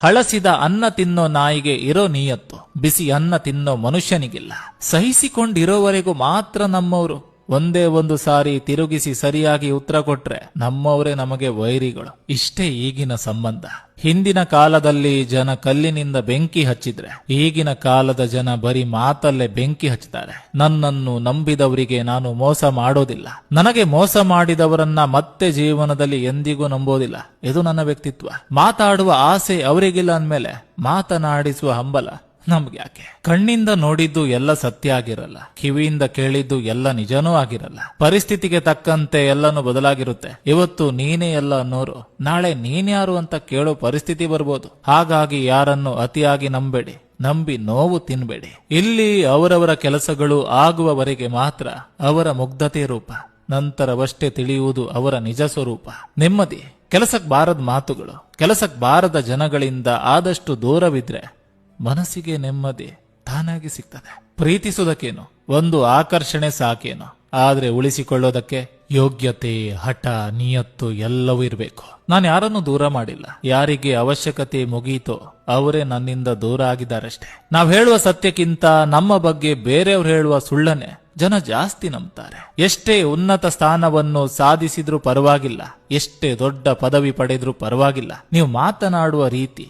ಹಳಸಿದ ಅನ್ನ ತಿನ್ನೋ ನಾಯಿಗೆ ಇರೋ ನಿಯತ್ತು ಬಿಸಿ ಅನ್ನ ತಿನ್ನೋ ಮನುಷ್ಯನಿಗಿಲ್ಲ. ಸಹಿಸಿಕೊಂಡಿರೋವರೆಗೂ ಮಾತ್ರ ನಮ್ಮವರು. ಒಂದೇ ಒಂದು ಸಾರಿ ತಿರುಗಿಸಿ ಸರಿಯಾಗಿ ಉತ್ತರ ಕೊಟ್ರೆ ನಮ್ಮವರೇ ನಮಗೆ ವೈರಿಗಳು. ಇಷ್ಟೇ ಈಗಿನ ಸಂಬಂಧ. ಹಿಂದಿನ ಕಾಲದಲ್ಲಿ ಜನ ಕಲ್ಲಿನಿಂದ ಬೆಂಕಿ ಹಚ್ಚಿದ್ರೆ ಈಗಿನ ಕಾಲದ ಜನ ಬರೀ ಮಾತಲ್ಲೇ ಬೆಂಕಿ ಹಚ್ತಾರೆ. ನನ್ನನ್ನು ನಂಬಿದವರಿಗೆ ನಾನು ಮೋಸ ಮಾಡೋದಿಲ್ಲ, ನನಗೆ ಮೋಸ ಮಾಡಿದವರನ್ನ ಮತ್ತೆ ಜೀವನದಲ್ಲಿ ಎಂದಿಗೂ ನಂಬೋದಿಲ್ಲ. ಇದು ನನ್ನ ವ್ಯಕ್ತಿತ್ವ. ಮಾತಾಡುವ ಆಸೆ ಅವರಿಗಿಲ್ಲ ಅಂದ್ಮೇಲೆ ಮಾತನಾಡಿಸುವ ಹಂಬಲ ನಮ್ಗೆ ಯಾಕೆ? ಕಣ್ಣಿಂದ ನೋಡಿದ್ದು ಎಲ್ಲ ಸತ್ಯ ಆಗಿರಲ್ಲ, ಕಿವಿಯಿಂದ ಕೇಳಿದ್ದು ಎಲ್ಲ ನಿಜನೂ ಆಗಿರಲ್ಲ. ಪರಿಸ್ಥಿತಿಗೆ ತಕ್ಕಂತೆ ಎಲ್ಲನೂ ಬದಲಾಗಿರುತ್ತೆ. ಇವತ್ತು ನೀನೇ ಎಲ್ಲ ಅನ್ನೋರು ನಾಳೆ ನೀನ್ಯಾರು ಅಂತ ಕೇಳೋ ಪರಿಸ್ಥಿತಿ ಬರ್ಬೋದು. ಹಾಗಾಗಿ ಯಾರನ್ನು ಅತಿಯಾಗಿ ನಂಬೇಡಿ, ನಂಬಿ ನೋವು ತಿನ್ಬೇಡಿ. ಇಲ್ಲಿ ಅವರವರ ಕೆಲಸಗಳು ಆಗುವವರೆಗೆ ಮಾತ್ರ ಅವರ ಮುಗ್ಧತೆ ರೂಪ, ನಂತರವಷ್ಟೇ ತಿಳಿಯುವುದು ಅವರ ನಿಜ ಸ್ವರೂಪ. ನೆಮ್ಮದಿ ಕೆಲಸಕ್ಕೆ ಬಾರದ ಮಾತುಗಳು, ಕೆಲಸಕ್ಕೆ ಬಾರದ ಜನಗಳಿಂದ ಆದಷ್ಟು ದೂರವಿದ್ರೆ ಮನಸ್ಸಿಗೆ ನೆಮ್ಮದಿ ತಾನಾಗಿ ಸಿಗ್ತದೆ. ಪ್ರೀತಿಸುವುದಕ್ಕೇನು ಒಂದು ಆಕರ್ಷಣೆ ಸಾಕೇನು, ಆದ್ರೆ ಉಳಿಸಿಕೊಳ್ಳೋದಕ್ಕೆ ಯೋಗ್ಯತೆ, ಹಠ, ನಿಯತ್ತು ಎಲ್ಲವೂ ಇರಬೇಕು. ನಾನು ಯಾರನ್ನು ದೂರ ಮಾಡಿಲ್ಲ. ಯಾರಿಗೆ ಅವಶ್ಯಕತೆ ಮುಗೀತೋ ಅವರೇ ನನ್ನಿಂದ ದೂರ ಆಗಿದ್ದಾರಷ್ಟೇ. ನಾವ್ ಹೇಳುವ ಸತ್ಯಕ್ಕಿಂತ ನಮ್ಮ ಬಗ್ಗೆ ಬೇರೆಯವ್ರು ಹೇಳುವ ಸುಳ್ಳನ್ನೇ ಜನ ಜಾಸ್ತಿ ನಂಬ್ತಾರೆ. ಎಷ್ಟೇ ಉನ್ನತ ಸ್ಥಾನವನ್ನು ಸಾಧಿಸಿದ್ರೂ ಪರವಾಗಿಲ್ಲ, ಎಷ್ಟೇ ದೊಡ್ಡ ಪದವಿ ಪಡೆದ್ರೂ ಪರವಾಗಿಲ್ಲ, ನೀವು ಮಾತನಾಡುವ ರೀತಿ